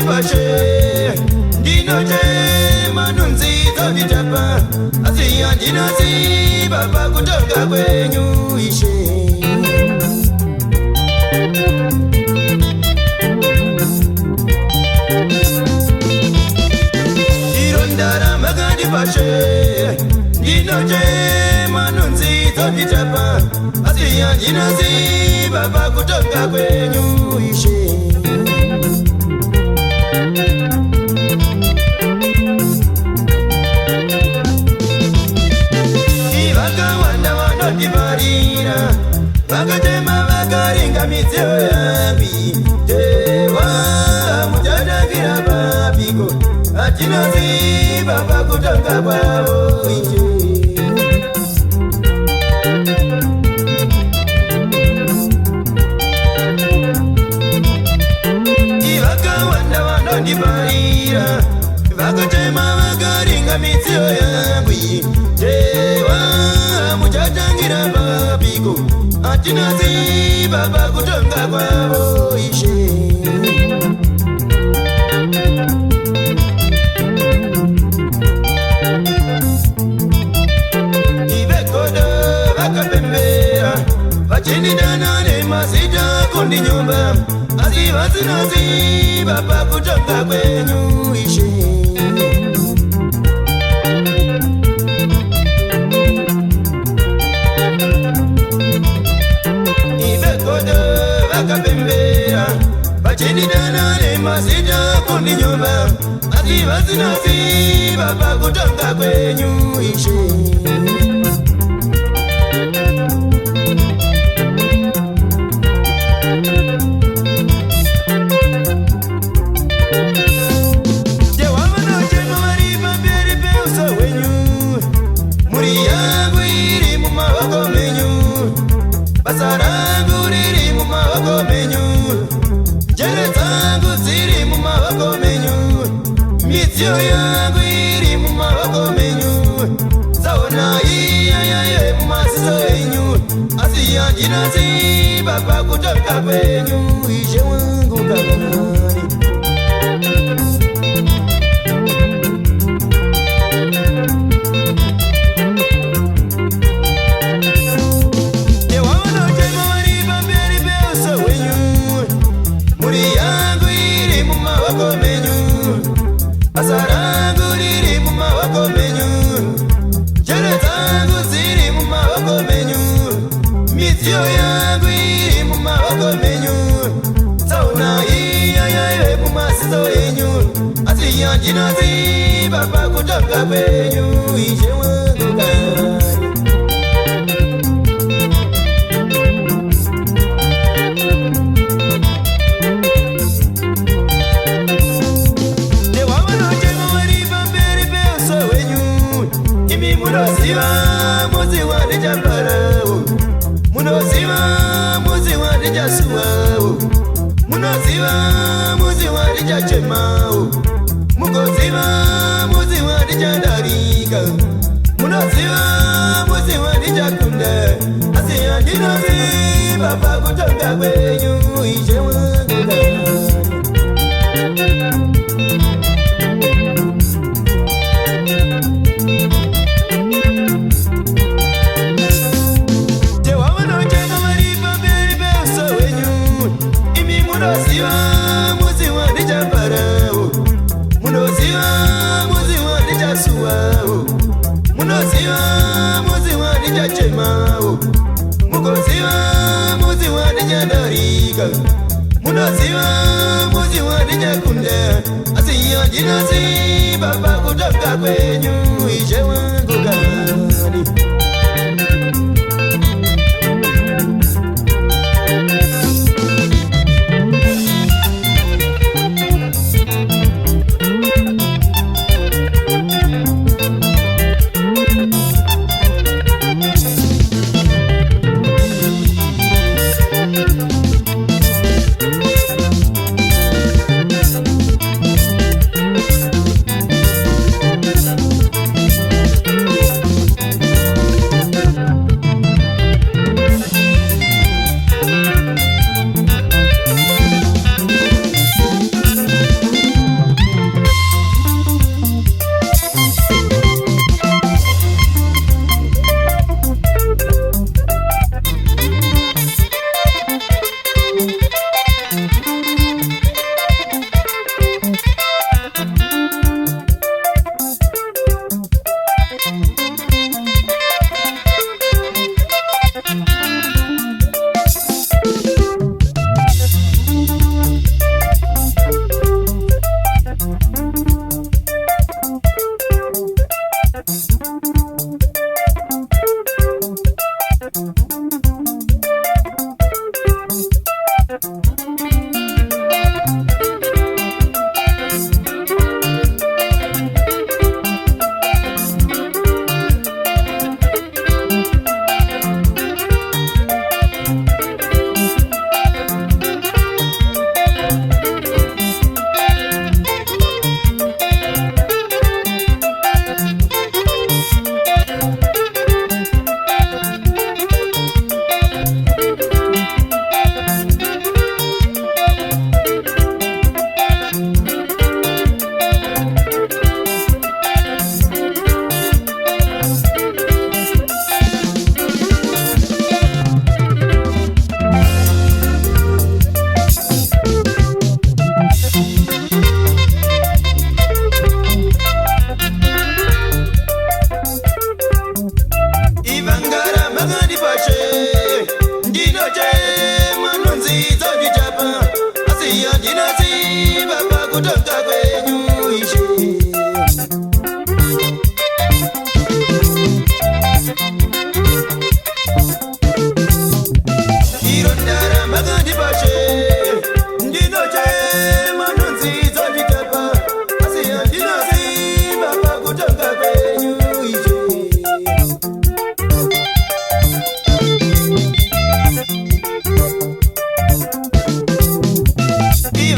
magadi pashe Dinoje manunzi zoditapa Asiya dinasi baba kutoka kwenyu ishe Irondara magadi pashe Dinoje manunzi zoditapa Asiya dinasi baba kutoka kwenyu ishe Divarira Vakatema vakaringa midzeo yambi Tewa muchadagira papiko Atinoziva pakutonga kwavo iche Ivakawanda vanodivarira Vakatema vakaringa midzeo yambi Tewa muchatangira papiko atinoziva pakutonga kwavo ishe ivekodo vakapembera vachinidana nemazita kundinyumba asi vasinoziva pakutonga kwenyu ishe Vakapembera vachinidana nemazita kundinyumba asi vasinoziva pakutonga kwenyu ishe Jewavanochema vari pamberi peuso hwenyu Muri yangu iri mumavoko menyu Basa rangu riri mumavoko menyu Njere dzangu dziri mumavoko menyu Midziyo yangu iri mumavoko menyu Saona iyayaye mumaziso enyu Asi yandinaziva pakutonga kwenyu Ishe wangu kavani Midziyo yangu iri mumavoko menyu Sauna iyayaye mumaziso enyu Asi yandinaziva pakutonga kwenyu Ishe wangu kavani Munoziva muzi wandijambarawo Munoziva muzi wandijasuwawo Munoziva muzi wandijachemawo Mugoziva muzi wandijandarika Munoziva muzi wandijakunda Asi yandinoziva pakutonga kwenyu Ishe wangu kavani Munoziva muzi wandijambarawo Munoziva muzi wandijasuwawo Munoziva muzi wandijachemawo Mugoziva muzi wandijandarika Munoziva muzi wandijakunda Asi yandinoziva pakutonga kwenyu Ishe wangu kavani pakutonga kwenyu ishe. Irondara magandi pashe ndinochema nonzi dzanditapa asi handinoziva pakutonga kwenyu ishe.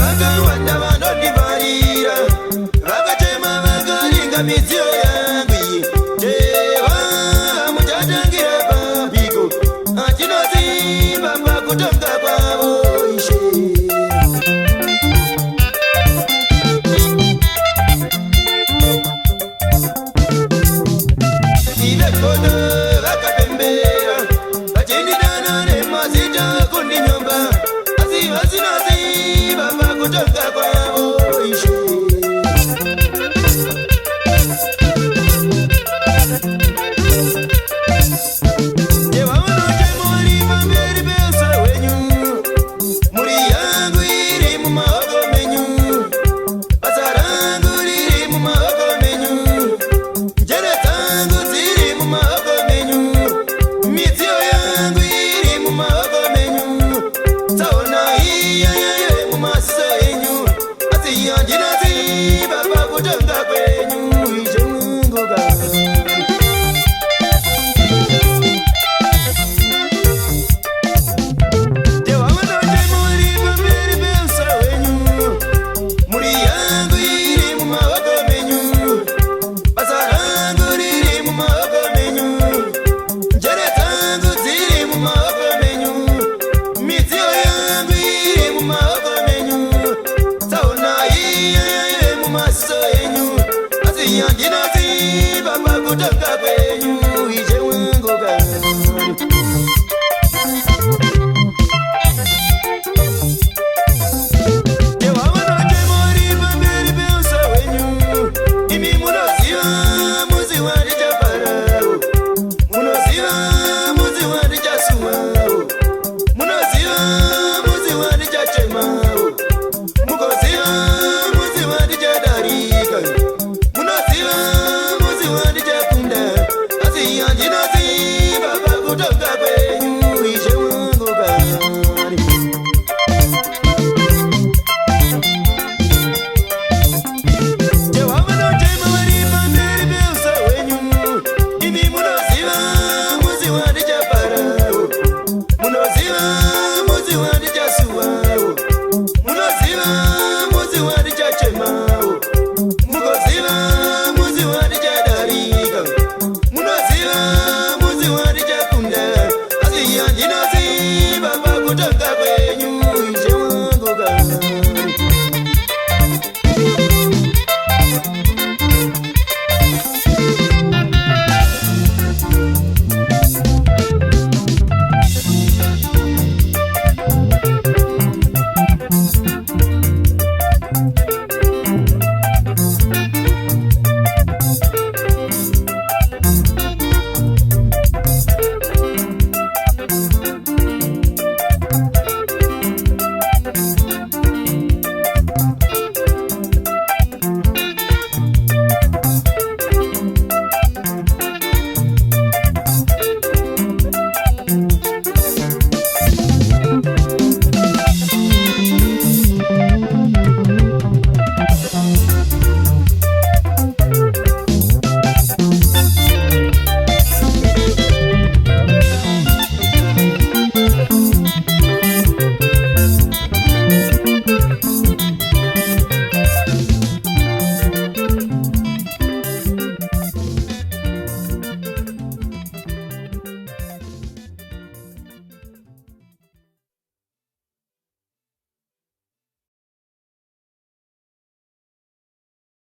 Vakawanda vanondivharira vakachema vakaringa midziyo yangu iyi deva muchatangira pambiko hatinoziva pakutonga kwavo ishe. Ivekono vakapembera vachindidana nemazita kundinyomba asi vasinoziva pakutonga kwavo ishe. Jevavanoti muri pamberi peusa hwenyu muri yangu iri mumaoko menyu basa rangu riri mumaoko menyu njere dzangu dziri mumaoko menyu midziyo yangu iri mumaoko menyu tsaona iyayaye mumaziso enyu asi handinoziva pakutonga kwenyu ishe munguka. Jevavanoti muri pamberi peusa hwenyu muri yangu iri mumaoko menyu basa rangu riri mumaoko menyu njere dzangu dziri mumaoko menyu midziyo yangu iri mumaoko menyu tsaona iyayaye mumaziso enyu asi handinoziva pakutonga kwenyu